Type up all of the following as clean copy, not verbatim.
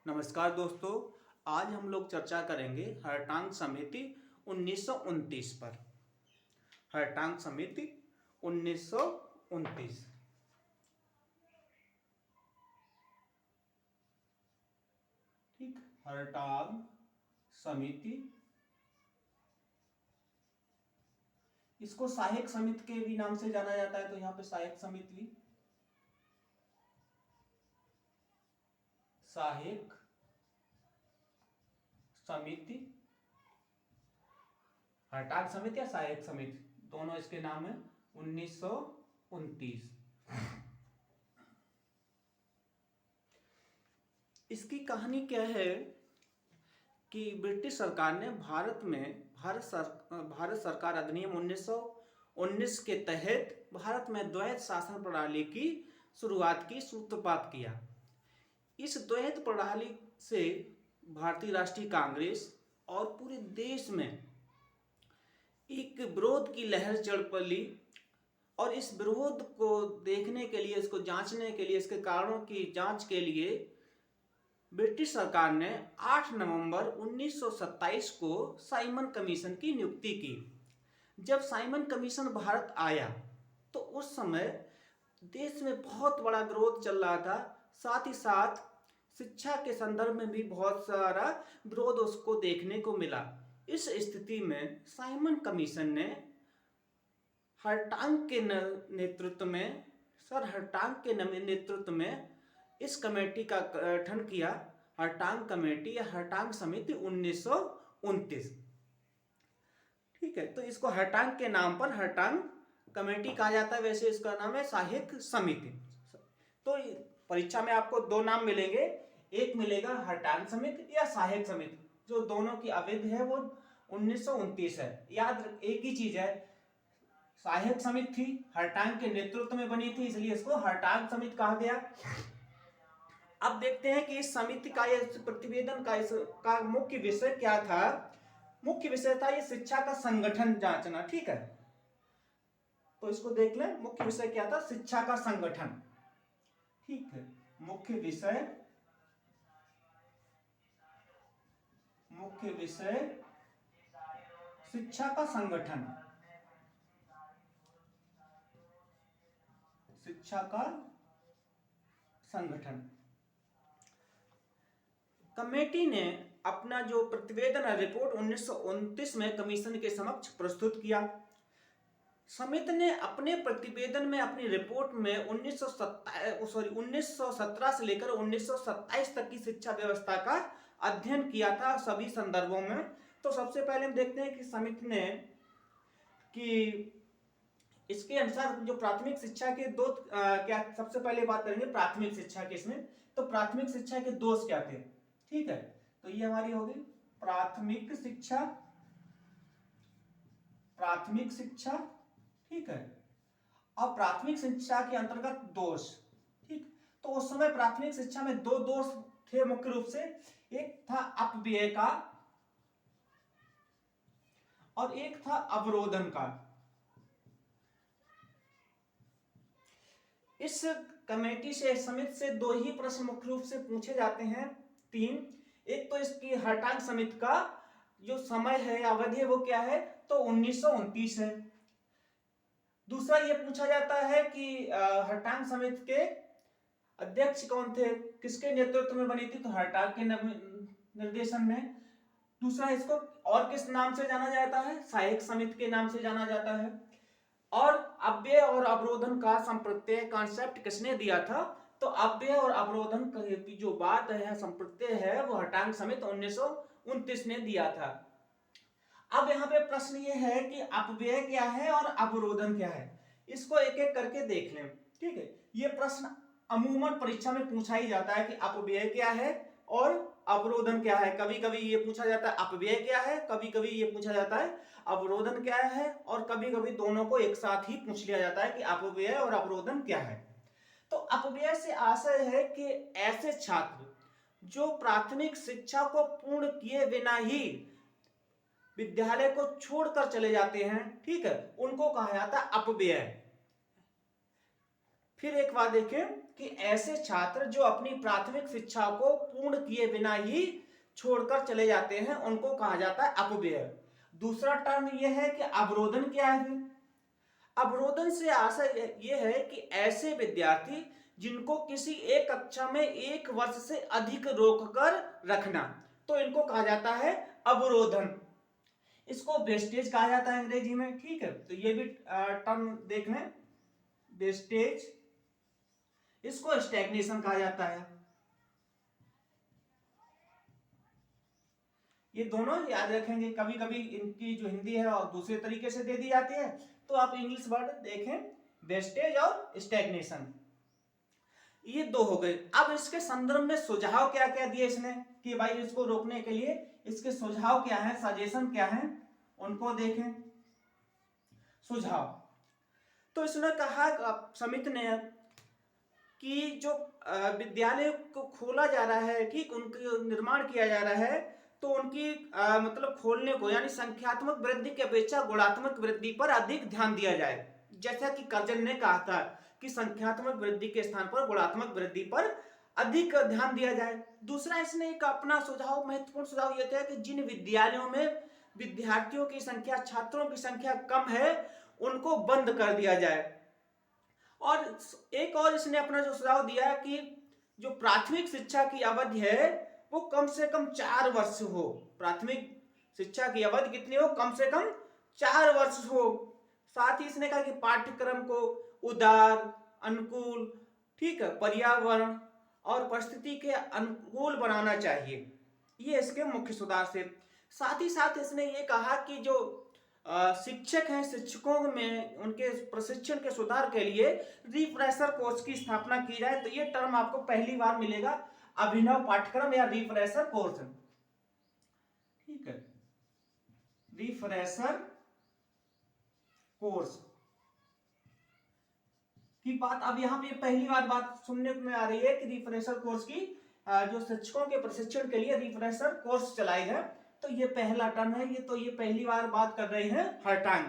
नमस्कार दोस्तों। आज हम लोग चर्चा करेंगे हरटांग समिति 1929 पर। हरटांग समिति 1929। ठीक, हरटांग समिति, इसको सहायक समिति के भी नाम से जाना जाता है, तो यहाँ पे सहायक समिति, सहायक समिति, हरटांग समिति या सहायक समिति, दोनों इसके नाम है। 1929। इसकी कहानी क्या है कि ब्रिटिश सरकार ने भारत सरकार अधिनियम 1919 के तहत भारत में द्वैध शासन प्रणाली की शुरुआत की, सूत्रपात किया। इस द्वैध प्रणाली से भारतीय राष्ट्रीय कांग्रेस और पूरे देश में एक विरोध की लहर चढ़ पड़ी और इस विरोध को देखने के लिए, इसको जांचने के लिए, इसके कारणों की जांच के लिए ब्रिटिश सरकार ने 8 नवंबर 1927 को साइमन कमीशन की नियुक्ति की। जब साइमन कमीशन भारत आया तो उस समय देश में बहुत बड़ा विरोध चल रहा था, साथ ही साथ शिक्षा के संदर्भ में भी बहुत सारा विरोध उसको देखने को मिला। इस स्थिति में साइमन कमीशन ने हरटांग के नेतृत्व में, सर हरटांग के नेतृत्व में इस कमेटी का गठन किया, हरटांग कमेटी या हरटांग समिति 1929। ठीक है, तो इसको हरटांग के नाम पर हरटांग कमेटी कहा जाता है, वैसे इसका नाम है सहायक समिति। तो परीक्षा में आपको दो नाम मिलेंगे, एक मिलेगा हरटांग समिति या सहायक समिति, जो दोनों की अवधि है वो 1929 है। याद एक ही चीज है, सहायक समिति थी, हरटांग के नेतृत्व में बनी थी, इसलिए इसको हरटांग समिति कहा गया। अब देखते हैं कि इस समिति का, इस प्रतिवेदन का, इसका मुख्य विषय क्या था। मुख्य विषय था ये शिक्षा का संगठन जांचना। ठीक है, तो इसको देख लें, मुख्य विषय क्या था, शिक्षा का संगठन। ठीक है, मुख्य विषय शिक्षा का संगठन, शिक्षा का संगठन। कमेटी ने अपना जो प्रतिवेदन रिपोर्ट 1929 में कमीशन के समक्ष प्रस्तुत किया। समिति ने अपने प्रतिवेदन में, अपनी रिपोर्ट में 1917 से लेकर 1927 तक की शिक्षा व्यवस्था का अध्ययन किया था सभी संदर्भों में। तो सबसे पहले हम देखते हैं कि समिति ने कि इसके अनुसार जो प्राथमिक शिक्षा के दो क्या, सबसे पहले बात करेंगे प्राथमिक शिक्षा के। इसमें तो प्राथमिक शिक्षा के दोष क्या थे। ठीक है, तो ये हमारी होगी प्राथमिक शिक्षा, प्राथमिक शिक्षा। ठीक है, अब प्राथमिक शिक्षा के अंतर्गत दोष। ठीक, तो उस समय प्राथमिक शिक्षा में दो दोष थे मुख्य रूप से, एक था अपव्यय का और एक था अवरोधन का। इस कमेटी से, समिति से दो ही प्रश्न मुख्य रूप से पूछे जाते हैं, तीन। एक तो इसकी हरटांग समिति का जो समय है, अवधि है, वो क्या है, तो 1929 है। दूसरा ये पूछा जाता है कि हरटांग समिति के अध्यक्ष कौन थे, किसके नेतृत्व में बनी थी, तो हरटांग के निर्देशन में। दूसरा, इसको और किस नाम से जाना जाता है, सहायक समिति के नाम से जाना जाता है। और अपव्यय और अवरोधन का संप्रत्यय कॉन्सेप्ट किसने दिया था, तो अपव्यय और अवरोधन की जो बात है, संप्रत्यय है, वो हरटांग समिति 1929 ने दिया था। अब यहाँ पे प्रश्न ये है कि अपव्यय क्या है और अवरोधन क्या है, इसको एक एक करके देख लें। ठीक है, ये प्रश्न अमूमन परीक्षा में पूछा ही जाता है कि अपव्यय क्या है और अवरोधन क्या है। कभी कभी ये पूछा जाता है अपव्यय क्या है, कभी कभी ये पूछा जाता है अवरोधन क्या है, और कभी कभी दोनों को एक साथ ही पूछ लिया जाता है कि अपव्यय और अवरोधन क्या है। तो अपव्यय से आशय है कि ऐसे छात्र जो प्राथमिक शिक्षा को पूर्ण किए बिना ही विद्यालय को छोड़कर चले जाते हैं, ठीक है, उनको कहा जाता है अपव्यय। फिर एक बात देखें कि ऐसे छात्र जो अपनी प्राथमिक शिक्षा को पूर्ण किए बिना ही छोड़कर चले जाते हैं उनको कहा जाता है अपव्यय। दूसरा टर्म यह है कि अवरोधन क्या है। अवरोधन से आशय यह है कि ऐसे विद्यार्थी जिनको किसी एक कक्षा में 1 वर्ष से अधिक रोककर रखना, तो इनको कहा जाता है अवरोधन। इसको वेस्टेज कहा जाता है अंग्रेजी में, ठीक है। तो ये भी टर्म देख लें, वेस्टेज। इसको स्टैग्नेशन कहा जाता है। ये दोनों याद रखेंगे, कभी कभी इनकी जो हिंदी है और दूसरे तरीके से दे दी जाती है, तो आप इंग्लिश वर्ड देखें, वेस्टेज और स्टैग्नेशन। ये दो हो गए। अब इसके संदर्भ में सुझाव क्या क्या दिए इसने कि भाई इसको रोकने के लिए इसके सुझाव क्या है, सजेशन क्या है, उनको देखें। सुझाव तो इसने कहा समिति ने कि जो विद्यालय को खोला जा रहा है, ठीक, उनका निर्माण किया जा रहा है, तो उनकी मतलब खोलने को यानी संख्यात्मक वृद्धि की अपेक्षा गुणात्मक वृद्धि पर अधिक ध्यान दिया जाए। जैसा कि कर्जन ने कहा था कि संख्यात्मक वृद्धि के स्थान पर गुणात्मक वृद्धि पर अधिक ध्यान दिया जाए। दूसरा इसने एक अपना सुझाव, महत्वपूर्ण सुझाव यह था कि जिन विद्यालयों में विद्यार्थियों की संख्या, छात्रों की संख्या कम है, उनको बंद कर दिया जाए। और एक और इसने अपना जो सुझाव दिया कि जो प्राथमिक शिक्षा की अवधि है वो कम से कम 4 वर्ष हो। प्राथमिक शिक्षा की अवधि कितनी हो? कम से कम 4 वर्ष हो। साथ ही इसने कहा कि पाठ्यक्रम को उदार, अनुकूल, ठीक है, पर्यावरण और परिस्थिति के अनुकूल बनाना चाहिए। ये इसके मुख्य सुधार से। साथ ही साथ इसने ये कहा कि जो शिक्षक हैं, शिक्षकों में उनके प्रशिक्षण के सुधार के लिए रिफ्रेशर कोर्स की स्थापना की जाए। तो ये टर्म आपको पहली बार मिलेगा, अभिनव पाठ्यक्रम या रिफ्रेशर कोर्स, ठीक है, रिफ्रेशर कोर्स की बात अब यहाँ पे पहली बार बात सुनने में आ रही है कि रिफ्रेशर कोर्स की जो शिक्षकों के प्रशिक्षण के लिए रिफ्रेशर कोर्स चलाई है। तो ये पहला टर्म है, ये तो ये पहली बार बात कर रहे हैं हर्टांग।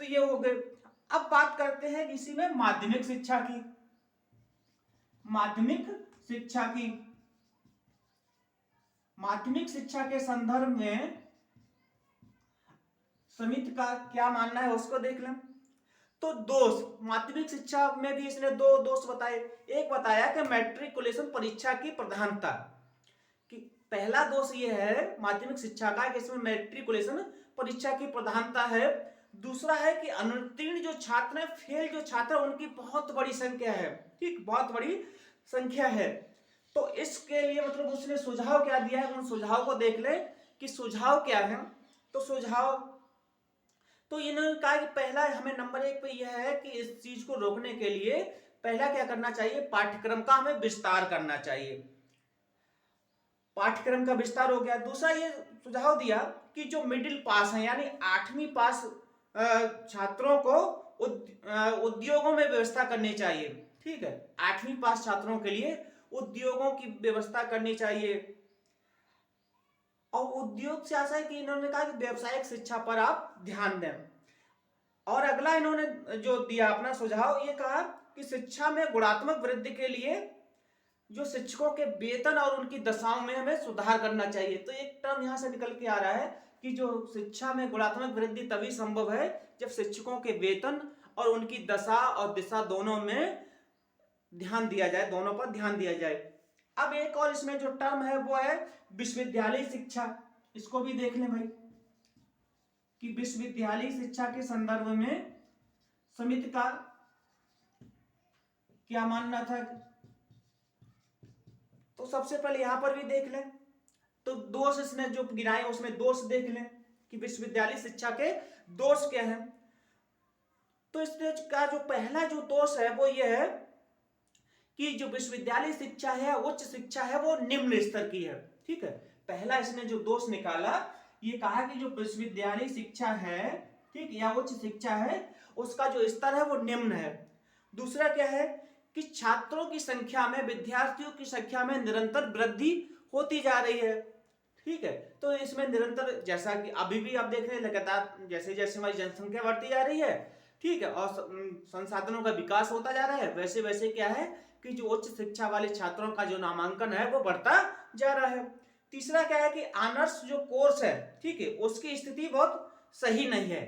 तो ये हो गए। अब बात करते हैं इसी में माध्यमिक शिक्षा की। माध्यमिक शिक्षा की, माध्यमिक शिक्षा के संदर्भ में समिति का क्या मानना है उसको देख लें। तो दोष, माध्यमिक शिक्षा में भी इसने 2 दोष बताए। एक बताया कि मैट्रिकुलेशन परीक्षा की प्रधानता, कि पहला दोष ये है माध्यमिक शिक्षा का कि इसमें मैट्रिकुलेशन परीक्षा की प्रधानता है। दूसरा है कि अनुत्तीर्ण जो छात्र हैं, फेल जो छात्र, उनकी बहुत बड़ी संख्या है, ठीक, बहुत बड़ी संख्या है। तो इसके लिए मतलब उसने सुझाव क्या दिया है, उन सुझाव को देख ले कि सुझाव क्या है। तो सुझाव तो इन्होंने कहा कि पहला हमें नंबर 1 पे यह है कि इस चीज को रोकने के लिए पहला क्या करना चाहिए, पाठ्यक्रम का हमें विस्तार करना चाहिए। पाठ्यक्रम का विस्तार हो गया। दूसरा ये सुझाव दिया कि जो मिडिल पास है यानी 8वीं पास छात्रों को उद्योगों में व्यवस्था करनी चाहिए, ठीक है, 8वीं पास छात्रों के लिए उद्योगों की व्यवस्था करनी चाहिए। और उद्योग से आशा है कि इन्होंने कहा कि व्यावसायिक शिक्षा पर आप ध्यान दें। और अगला इन्होंने जो दिया अपना सुझाव, ये कहा कि शिक्षा में गुणात्मक वृद्धि के लिए जो शिक्षकों के वेतन और उनकी दशाओं में हमें सुधार करना चाहिए। तो एक टर्म यहां से निकल के आ रहा है कि जो शिक्षा में गुणात्मक वृद्धि तभी संभव है जब शिक्षकों के वेतन और उनकी दशा और दिशा दोनों में ध्यान दिया जाए, दोनों पर ध्यान दिया जाए। अब एक और इसमें जो टर्म है वो है विश्वविद्यालय शिक्षा। इसको भी देख लें भाई कि विश्वविद्यालय शिक्षा के संदर्भ में समिति का क्या मानना था। तो सबसे पहले यहां पर भी देख लें, तो दोष इसने जो गिनाए उसमें दोष देख लें कि विश्वविद्यालय शिक्षा के दोष क्या है। तो इसने का जो पहला जो दोष है वो ये है कि जो विश्वविद्यालय शिक्षा है, उच्च शिक्षा है, वो निम्न स्तर की है, ठीक है। पहला इसने जो दोष निकाला, ये कहा कि जो विश्वविद्यालय शिक्षा है, ठीक, या उच्च शिक्षा है, उसका जो स्तर है वो निम्न है। दूसरा क्या है कि छात्रों की संख्या में, विद्यार्थियों की संख्या में निरंतर वृद्धि होती जा रही है, ठीक है। तो इसमें निरंतर, जैसा कि अभी भी आप देख रहे हैं लगातार जैसे जैसे हमारी जनसंख्या बढ़ती जा रही है, ठीक है, और संसाधनों का विकास होता जा रहा है, वैसे वैसे क्या है कि जो उच्च शिक्षा वाले छात्रों का जो नामांकन है वो बढ़ता जा रहा है। तीसरा क्या है कि ऑनर्स जो कोर्स है, ठीक है, उसकी स्थिति बहुत सही नहीं है।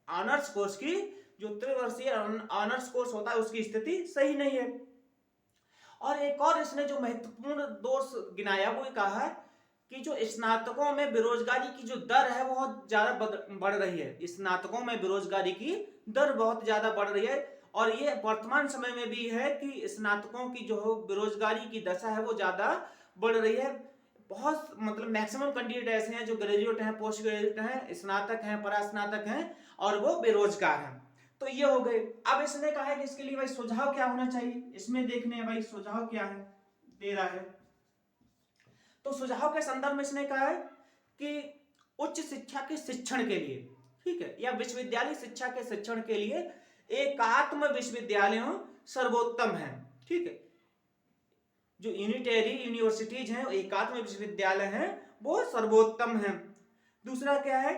ऑनर्स कोर्स की जो त्रिवर्षीय ऑनर्स कोर्स होता है उसकी स्थिति सही नहीं है। और एक और इसने जो महत्वपूर्ण दोष गिनाया वो कहा है कि जो स्नातकों में बेरोजगारी की जो दर है वो बहुत ज्यादा बढ़ रही है। स्नातकों में बेरोजगारी की दर बहुत ज्यादा बढ़ रही है, और ये वर्तमान समय में भी है कि स्नातकों की जो बेरोजगारी की दशा है वो ज्यादा बढ़ रही है। बहुत मतलब मैक्सिमम कैंडिडेट ऐसे हैं जो ग्रेजुएट हैं, पोस्ट ग्रेजुएट हैं, स्नातक हैं, परास्नातक हैं और वो बेरोजगार हैं। तो ये हो गए। अब इसने कहा है कि इसके लिए भाई सुझाव क्या होना चाहिए, इसमें देखने हैं भाई सुझाव क्या है दे रहा है। तो सुझाव के संदर्भ में इसने कहा है कि उच्च शिक्षा के शिक्षण के लिए, ठीक है, या विश्वविद्यालय शिक्षा के शिक्षण के लिए एकात्म विश्वविद्यालयों सर्वोत्तम है। ठीक है, जो यूनिटरी यूनिवर्सिटीज हैं, एकात्म विश्वविद्यालय हैं, वो सर्वोत्तम है। दूसरा क्या है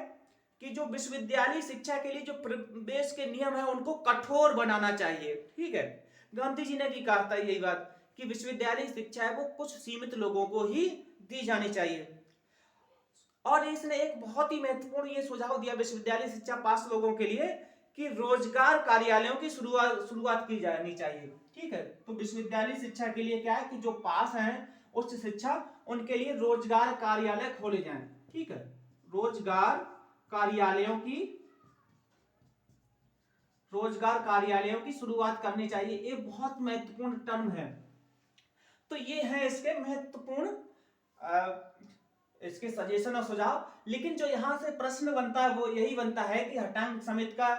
कि जो विश्वविद्यालय शिक्षा के लिए जो प्रवेश के नियम है उनको कठोर बनाना चाहिए। ठीक है, गांधी जी ने भी कहा था यही बात कि विश्वविद्यालय शिक्षा है वो कुछ सीमित लोगों को ही दी जानी चाहिए। और इसने एक बहुत ही महत्वपूर्ण ये सुझाव दिया विश्वविद्यालय शिक्षा पास लोगों के लिए कि रोजगार कार्यालयों की शुरुआत की जानी चाहिए। ठीक है, तो विश्वविद्यालय शिक्षा के लिए क्या है कि जो पास हैं उच्च शिक्षा, उनके लिए रोजगार कार्यालय खोले जाएं। ठीक है, रोजगार कार्यालयों की शुरुआत करनी चाहिए। एक बहुत महत्वपूर्ण टर्म है। तो ये है इसके महत्वपूर्ण इसके सजेशन और सुझाव। लेकिन जो यहां से प्रश्न बनता है वो यही बनता है कि हटांग समिति का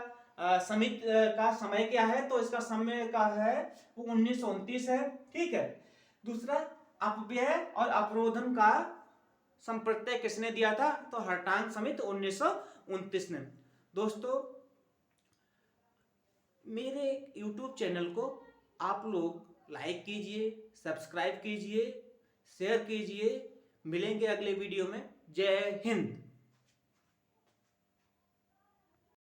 समय क्या है। तो इसका समय का है वो 1929 है। ठीक है, दूसरा अपव्यय और अवरोधन का संप्रत्यय किसने दिया था, तो हटांग समिति 1929 ने। दोस्तों, मेरे YouTube चैनल को आप लोग लाइक कीजिए, सब्सक्राइब कीजिए, शेयर कीजिए। मिलेंगे अगले वीडियो में। जय हिंद।